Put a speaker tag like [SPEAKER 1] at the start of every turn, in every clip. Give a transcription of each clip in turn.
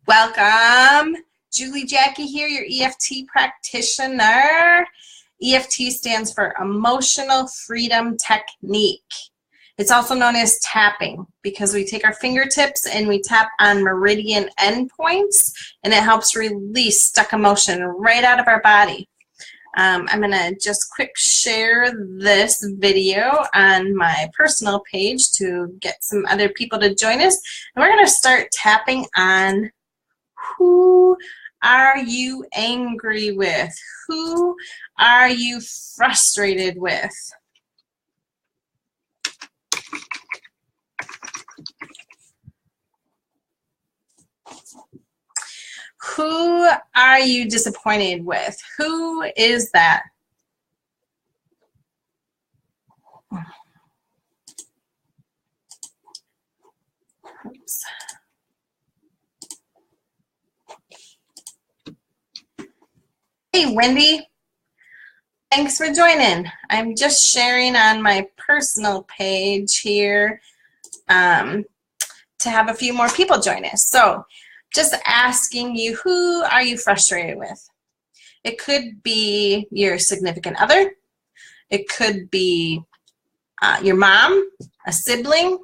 [SPEAKER 1] Welcome. Julie Jacky here, your EFT practitioner. EFT stands for Emotional Freedom Technique. It's also known as tapping because we take our fingertips and we tap on meridian endpoints, and it helps release stuck emotion right out of our body. I'm going to just quick share this video on my personal page to get some other people to join us. And we're going to start tapping on who are you angry with? Who are you frustrated with? Who are you disappointed with? Who is that? Oops. Hey, Wendy. Thanks for joining. I'm just sharing on my personal page here to have a few more people join us. So, just asking you, who are you frustrated with? It could be your significant other. It could be your mom, a sibling.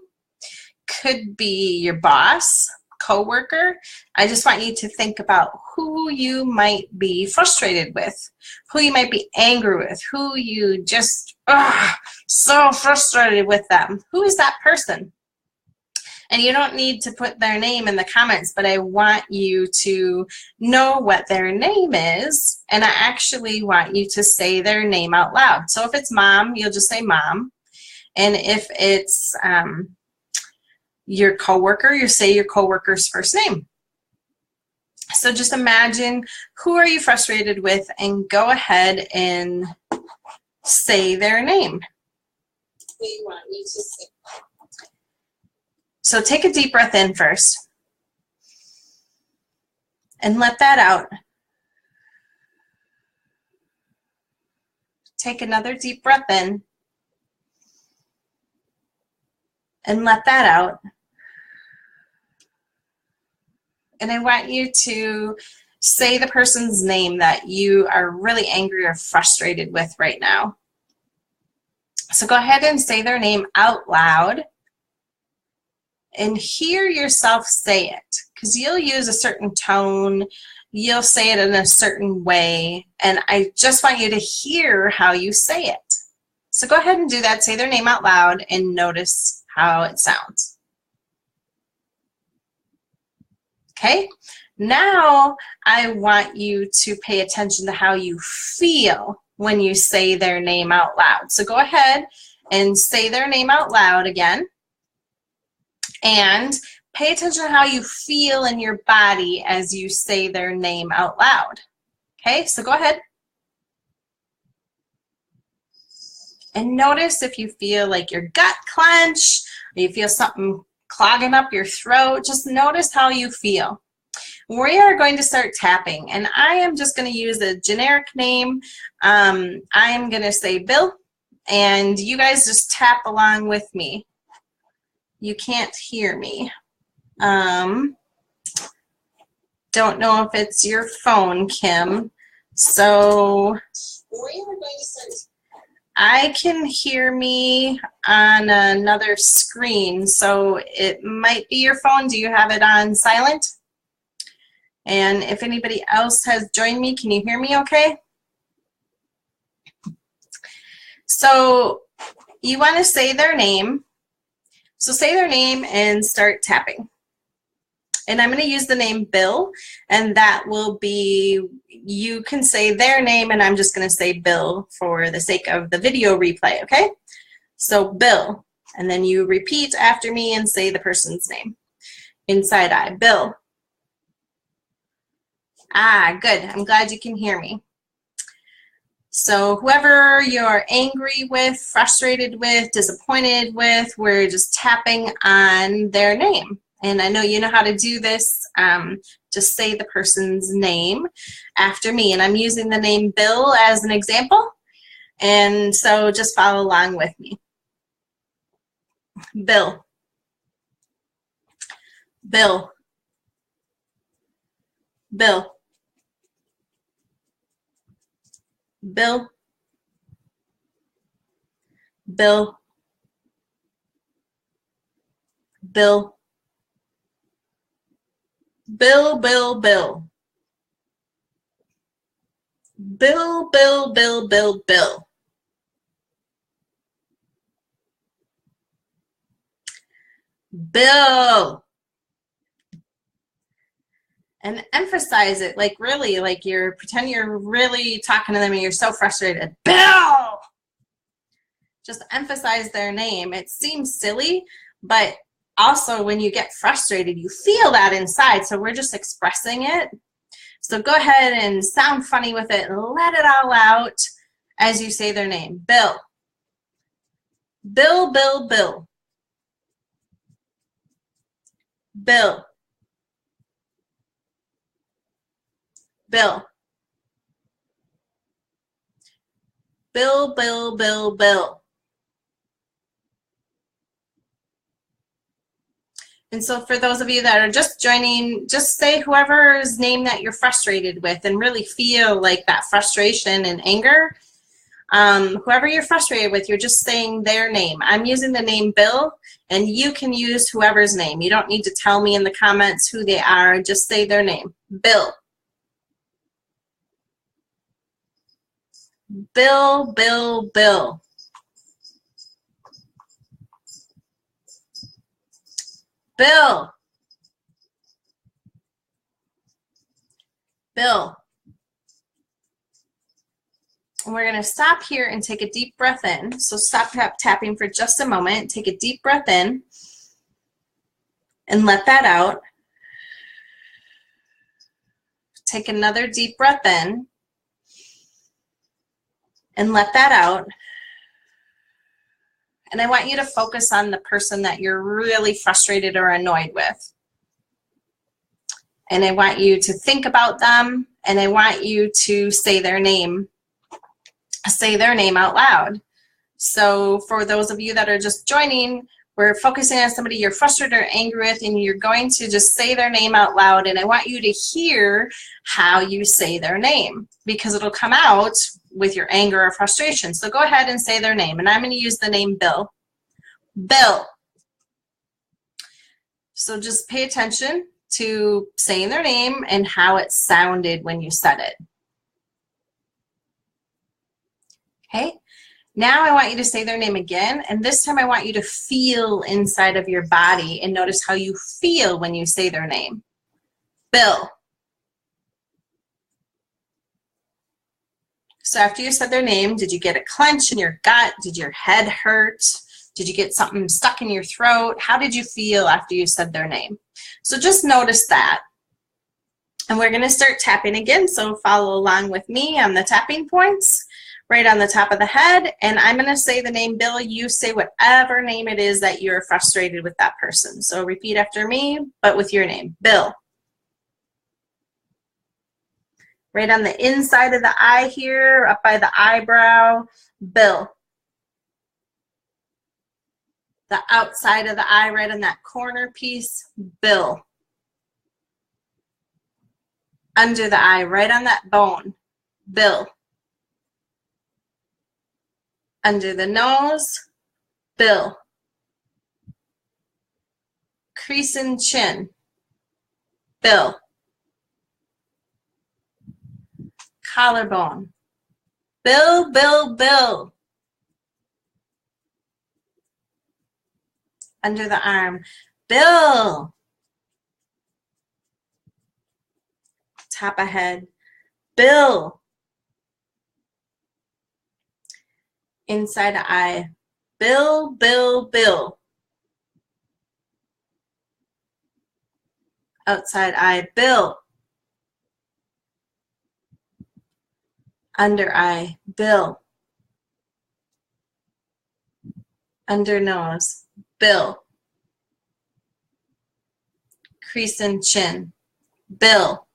[SPEAKER 1] Could be your boss, coworker. I just want you to think about who you might be frustrated with, who you might be angry with, who you just so frustrated with them. Who is that person? And you don't need to put their name in the comments, but I want you to know what their name is, and I actually want you to say their name out loud. So if it's mom, you'll just say mom. And if it's your coworker, you say your coworker's first name. So just imagine, who are you frustrated with, and go ahead and say their name. Who you want me to say. So take a deep breath in first and let that out. Take another deep breath in and let that out. And I want you to say the person's name that you are really angry or frustrated with right now. So go ahead and say their name out loud. And hear yourself say it, because you'll use a certain tone, you'll say it in a certain way, and I just want you to hear how you say it. So go ahead and do that. Say their name out loud and notice how it sounds. Okay, now I want you to pay attention to how you feel when you say their name out loud. So go ahead and say their name out loud again. And pay attention to how you feel in your body as you say their name out loud. Okay, so go ahead. And notice if you feel like your gut clench, or you feel something clogging up your throat. Just notice how you feel. We are going to start tapping, and I am just going to use a generic name. I am going to say Bill, and you guys just tap along with me. You can't hear me. Don't know if it's your phone, Kim. So I can hear me on another screen, so it might be your phone. Do you have it on silent? And if anybody else has joined me, can you hear me okay? So you want to say their name. So say their name and start tapping. And I'm going to use the name Bill, and that will be, you can say their name, and I'm just going to say Bill for the sake of the video replay, okay? So Bill, and then you repeat after me and say the person's name. Inside eye, Bill. Ah, good. I'm glad you can hear me. So whoever you're angry with, frustrated with, disappointed with, we're just tapping on their name. And I know you know how to do this. Just say the person's name after me. And I'm using the name Bill as an example. And so just follow along with me. Bill. Bill. Bill, Bill, Bill, Bill, Bill, Bill, Bill, Bill, Bill, Bill, Bill, Bill. Bill. And emphasize it, like really, like you're pretend you're really talking to them and you're so frustrated. Bill. Just emphasize their name. It seems silly, but also when you get frustrated, you feel that inside. So we're just expressing it. So go ahead and sound funny with it and let it all out as you say their name. Bill. Bill, Bill, Bill. Bill. Bill. Bill, Bill, Bill, Bill. And so for those of you that are just joining, just say whoever's name that you're frustrated with and really feel like that frustration and anger. Whoever you're frustrated with, you're just saying their name. I'm using the name Bill, and you can use whoever's name. You don't need to tell me in the comments who they are. Just say their name. Bill. Bill, Bill, Bill. Bill. Bill. And we're going to stop here and take a deep breath in. So stop tapping for just a moment. Take a deep breath in and let that out. Take another deep breath in and let that out. And I want you to focus on the person that you're really frustrated or annoyed with. And I want you to think about them, and I want you to say their name. Say their name out loud. So for those of you that are just joining, we're focusing on somebody you're frustrated or angry with, and you're going to just say their name out loud, and I want you to hear how you say their name, because it'll come out with your anger or frustration. So go ahead and say their name, and I'm going to use the name Bill. Bill. So just pay attention to saying their name and how it sounded when you said it. Okay, now I want you to say their name again, and this time I want you to feel inside of your body and notice how you feel when you say their name. Bill. So after you said their name, did you get a clench in your gut? Did your head hurt? Did you get something stuck in your throat? How did you feel after you said their name? So just notice that. And we're going to start tapping again, so follow along with me on the tapping points right on the top of the head. And I'm going to say the name Bill. You say whatever name it is that you're frustrated with that person. So repeat after me, but with your name. Bill. Right on the inside of the eye here, up by the eyebrow. Bill. The outside of the eye, right on that corner piece. Bill. Under the eye, right on that bone. Bill. Under the nose. Bill. Crease in chin. Bill. Collarbone. Bill, Bill, Bill. Under the arm. Bill. Top of head. Bill. Inside the eye. Bill, Bill, Bill. Outside eye. Bill. Under eye. Bill. Under nose. Bill. Crease in chin. Bill.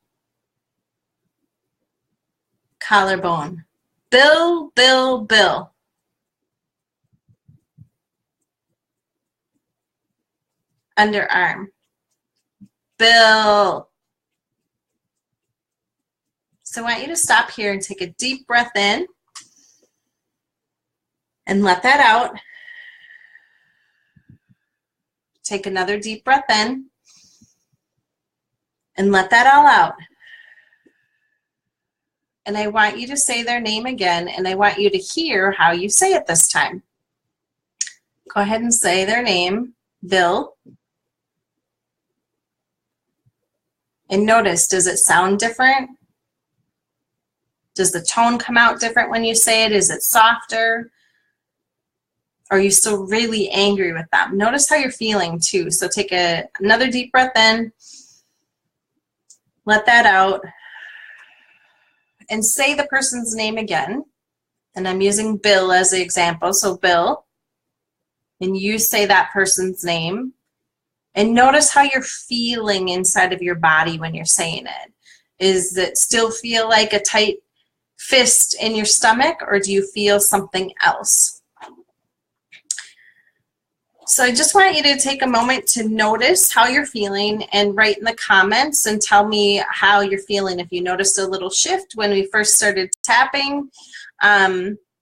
[SPEAKER 1] Collarbone. Bill, Bill, Bill. Underarm. Bill. So I want you to stop here and take a deep breath in and let that out. Take another deep breath in and let that all out. And I want you to say their name again, and I want you to hear how you say it this time. Go ahead and say their name, Bill. And notice, does it sound different? Does the tone come out different when you say it? Is it softer? Are you still really angry with them? Notice how you're feeling too. So take another deep breath in. Let that out. And say the person's name again. And I'm using Bill as the example. So Bill. And you say that person's name. And notice how you're feeling inside of your body when you're saying it. Is it still feel like a tight fist in your stomach, or do you feel something else? So I just want you to take a moment to notice how you're feeling and write in the comments and tell me how you're feeling. If you noticed a little shift when we first started tapping,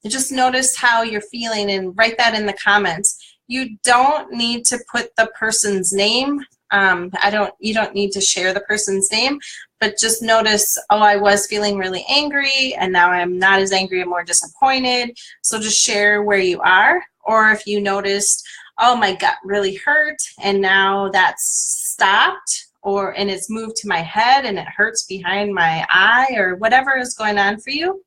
[SPEAKER 1] just notice how you're feeling and write that in the comments. You don't need to put the person's name. You don't need to share the person's name, but just notice, oh, I was feeling really angry and now I'm not as angry, I'm more disappointed. So just share where you are. Or if you noticed, oh, my gut really hurt and now that's stopped, and it's moved to my head and it hurts behind my eye, or whatever is going on for you.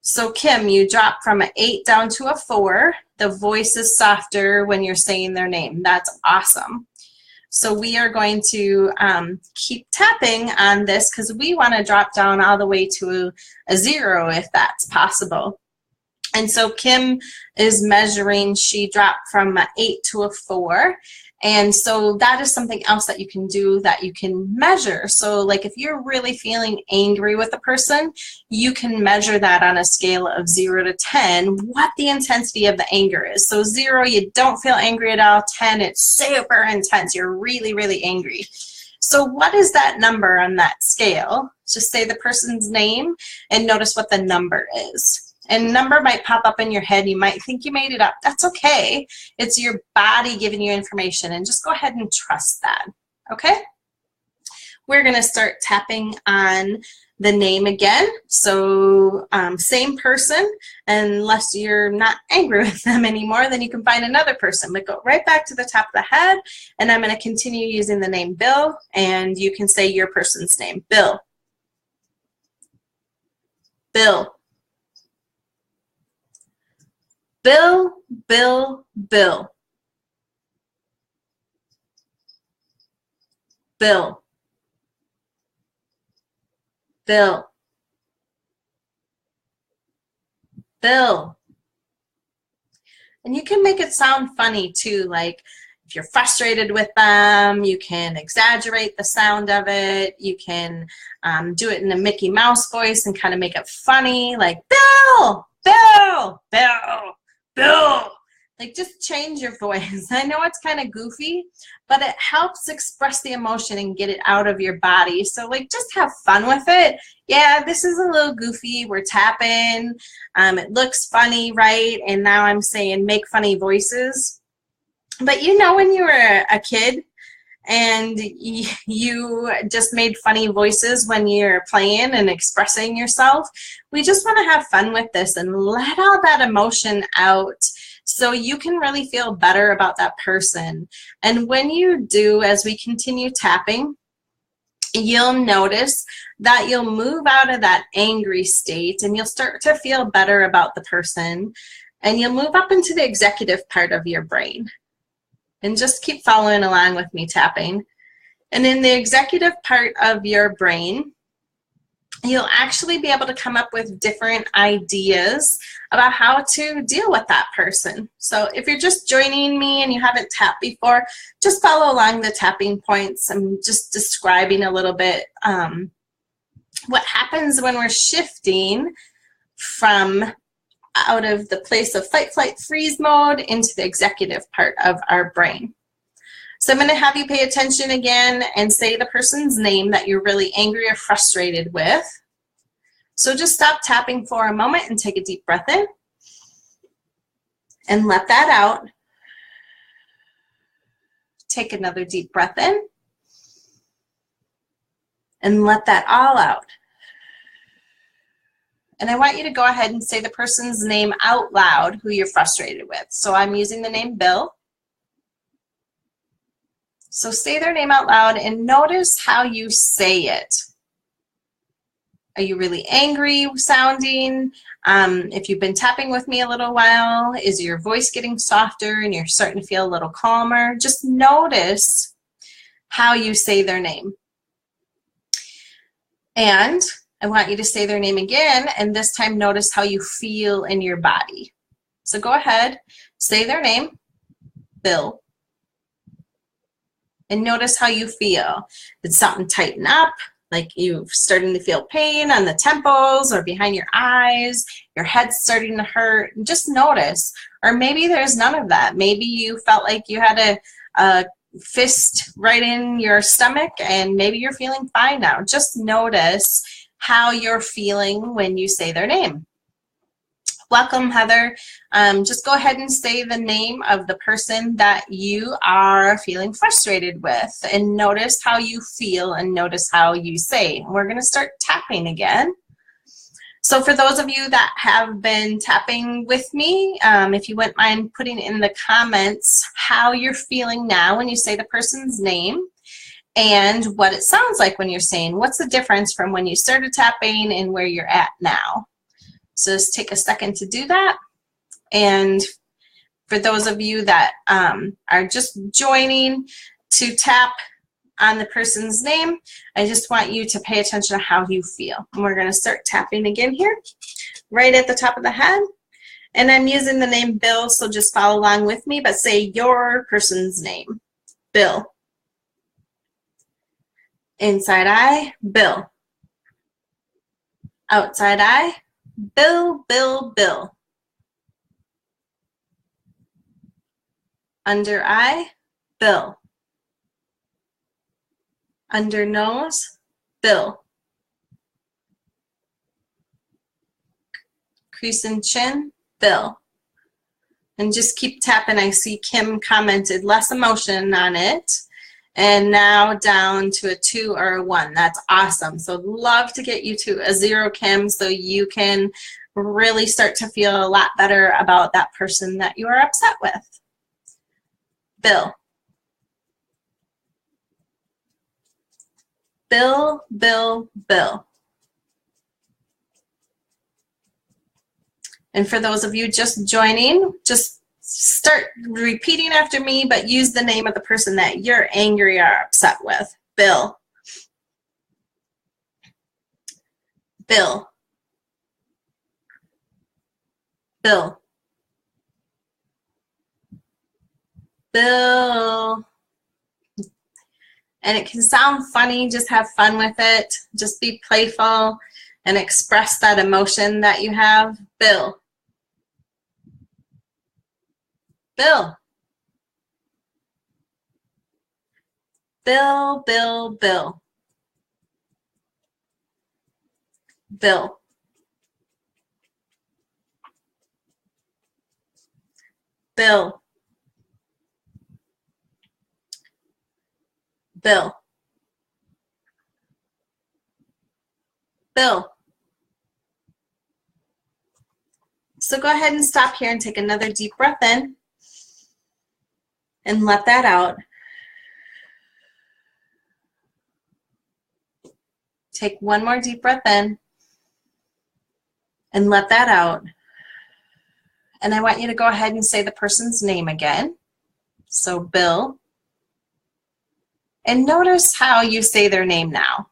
[SPEAKER 1] So Kim, you dropped from an 8 down to a 4. The voice is softer when you're saying their name. That's awesome. So we are going to keep tapping on this because we want to drop down all the way to a 0 if that's possible. And so Kim is measuring, she dropped from an 8 to a 4. And so that is something else that you can do, that you can measure. So like if you're really feeling angry with a person, you can measure that on a scale of 0 to 10, what the intensity of the anger is. So 0, you don't feel angry at all. 10, it's super intense. You're really, really angry. So what is that number on that scale? Just say the person's name and notice what the number is. And number might pop up in your head. You might think you made it up. That's okay. It's your body giving you information, and just go ahead and trust that. Okay? We're going to start tapping on the name again. So same person, unless you're not angry with them anymore, then you can find another person. But go right back to the top of the head, and I'm going to continue using the name Bill, and you can say your person's name. Bill. Bill. Bill, Bill, Bill. Bill. Bill. Bill. And you can make it sound funny too, like if you're frustrated with them, you can exaggerate the sound of it. You can do it in a Mickey Mouse voice and kind of make it funny, like Bill, Bill, Bill. Bill. Like just change your voice. I know it's kind of goofy, but it helps express the emotion and get it out of your body. So like just have fun with it. Yeah, this is a little goofy. We're tapping. It looks funny, right? And now I'm saying make funny voices. But you know when you were a kid and you just made funny voices when you're playing and expressing yourself, we just want to have fun with this and let all that emotion out so you can really feel better about that person. And when you do, as we continue tapping, you'll notice that you'll move out of that angry state and you'll start to feel better about the person, and you'll move up into the executive part of your brain. And just keep following along with me tapping. And in the executive part of your brain, you'll actually be able to come up with different ideas about how to deal with that person. So if you're just joining me and you haven't tapped before, just follow along the tapping points. I'm just describing a little bit what happens when we're shifting from out of the place of fight, flight, freeze mode into the executive part of our brain. So I'm going to have you pay attention again and say the person's name that you're really angry or frustrated with. So just stop tapping for a moment and take a deep breath in and let that out. Take another deep breath in and let that all out. And I want you to go ahead and say the person's name out loud who you're frustrated with. So I'm using the name Bill. So say their name out loud and notice how you say it. Are you really angry sounding? If you've been tapping with me a little while, is your voice getting softer and you're starting to feel a little calmer? Just notice how you say their name. And I want you to say their name again, and this time notice how you feel in your body. So go ahead, say their name, Bill, and notice how you feel. Did something tighten up? Like you're starting to feel pain on the temples or behind your eyes, your head's starting to hurt? Just notice. Or maybe there's none of that. Maybe you felt like you had a fist right in your stomach and maybe you're feeling fine now. Just notice how you're feeling when you say their name. Welcome, Heather. Just go ahead and say the name of the person that you are feeling frustrated with and notice how you feel and notice how you say. We're going to start tapping again. So for those of you that have been tapping with me, if you wouldn't mind putting in the comments how you're feeling now when you say the person's name and what it sounds like when you're saying. What's the difference from when you started tapping and where you're at now? So just take a second to do that. And for those of you that are just joining to tap on the person's name, I just want you to pay attention to how you feel. And we're going to start tapping again here, right at the top of the head. And I'm using the name Bill, so just follow along with me, but say your person's name. Bill. Inside eye, Bill. Outside eye, Bill, Bill, Bill. Under eye, Bill. Under nose, Bill. Crease in chin, Bill. And just keep tapping. I see Kim commented less emotion on it. And now down to a 2 or a 1. That's awesome. So love to get you to a 0, Kim, so you can really start to feel a lot better about that person that you are upset with. Bill. Bill, Bill, Bill. And for those of you just joining, just start repeating after me, but use the name of the person that you're angry or upset with. Bill. Bill. Bill. Bill. And it can sound funny, just have fun with it. Just be playful and express that emotion that you have. Bill. Bill. Bill, Bill, Bill. Bill. Bill. Bill. Bill. So go ahead and stop here and take another deep breath in and let that out. Take one more deep breath in and let that out. And I want you to go ahead and say the person's name again. So Bill. And notice how you say their name now.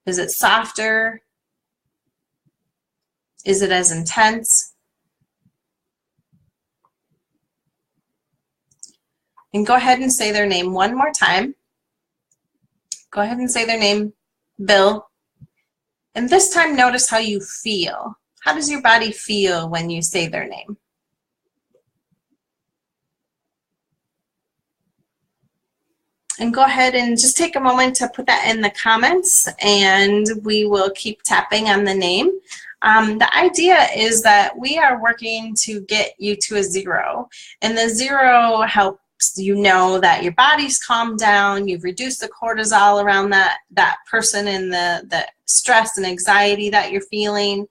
[SPEAKER 1] Is it softer? Is it as intense? And go ahead and say their name one more time. Go ahead and say their name, Bill. And this time notice how you feel. How does your body feel when you say their name? And go ahead and just take a moment to put that in the comments, and we will keep tapping on the name. The idea is that we are working to get you to a 0, and the 0 helps you know that your body's calmed down, you've reduced the cortisol around that person and the stress and anxiety that you're feeling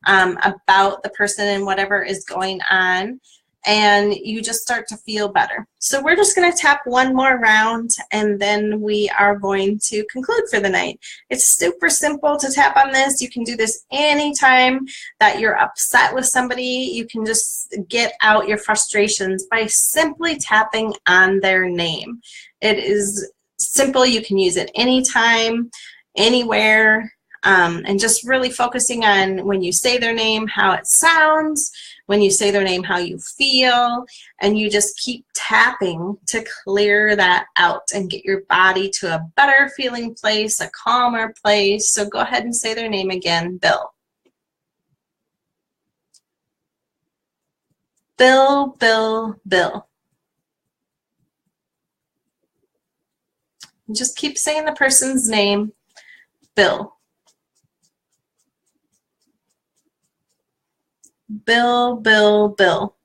[SPEAKER 1] about the person and whatever is going on, and you just start to feel better. So we're just going to tap one more round, and then we are going to conclude for the night. It's super simple to tap on this. You can do this anytime that you're upset with somebody. You can just get out your frustrations by simply tapping on their name. It is simple. You can use it anytime, anywhere, and just really focusing on when you say their name, how it sounds, when you say their name, how you feel, and you just keep tapping to clear that out and get your body to a better feeling place, a calmer place. So go ahead and say their name again. Bill. Bill, Bill, Bill. And just keep saying the person's name. Bill. Bill, Bill, Bill.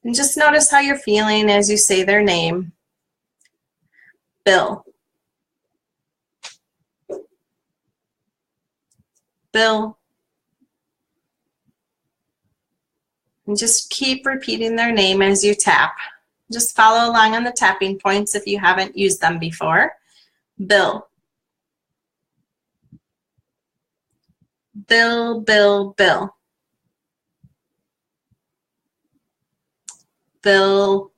[SPEAKER 1] And just notice how you're feeling as you say their name. Bill. Bill. And just keep repeating their name as you tap. Just follow along on the tapping points if you haven't used them before. Bill. Bill, Bill, Bill. Bill,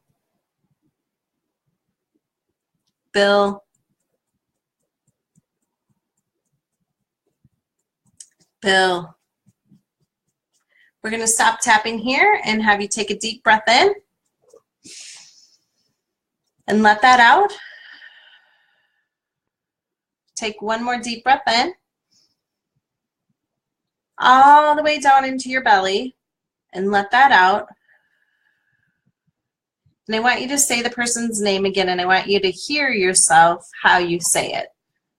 [SPEAKER 1] Bill, Bill. We're going to stop tapping here and have you take a deep breath in and let that out. Take one more deep breath in, all the way down into your belly, and let that out. And I want you to say the person's name again, and I want you to hear yourself how you say it.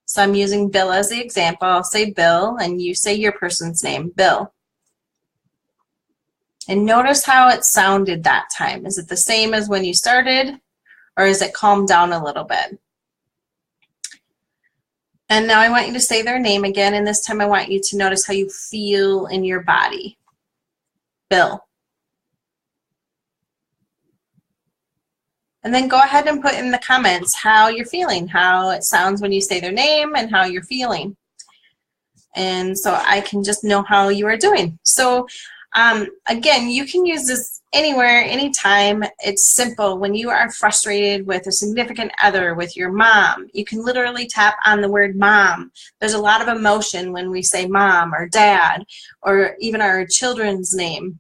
[SPEAKER 1] So I'm using Bill as the example. I'll say Bill, and you say your person's name, Bill. And notice how it sounded that time. Is it the same as when you started, or is it calmed down a little bit? And now I want you to say their name again, and this time I want you to notice how you feel in your body. Bill. And then go ahead and put in the comments how you're feeling, how it sounds when you say their name, and how you're feeling. And so I can just know how you are doing. So again, you can use this anywhere, anytime. It's simple. When you are frustrated with a significant other, with your mom, you can literally tap on the word mom. There's a lot of emotion when we say mom or dad, or even our children's name.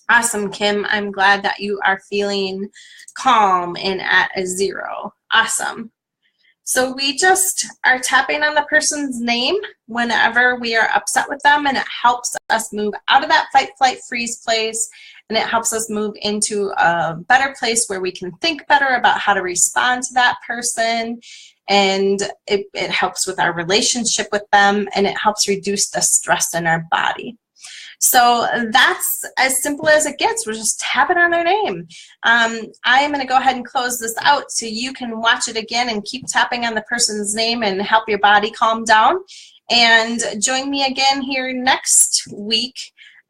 [SPEAKER 1] Awesome, Kim. I'm glad that you are feeling calm and at a 0. Awesome. So we just are tapping on the person's name whenever we are upset with them, and it helps us move out of that fight, flight, freeze place, and it helps us move into a better place where we can think better about how to respond to that person, and it helps with our relationship with them, and it helps reduce the stress in our body. So that's as simple as it gets. We're just tapping on their name. I am going to go ahead and close this out so you can watch it again and keep tapping on the person's name and help your body calm down. And join me again here next week,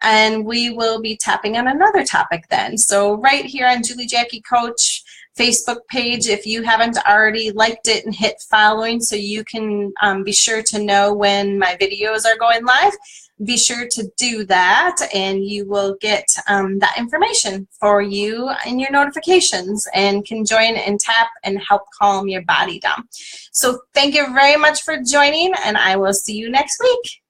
[SPEAKER 1] and we will be tapping on another topic then. So right here on Julie Jacky Coach Facebook page, if you haven't already liked it and hit following so you can be sure to know when my videos are going live, be sure to do that, and you will get that information for you in your notifications, and can join and tap and help calm your body down. So thank you very much for joining, and I will see you next week.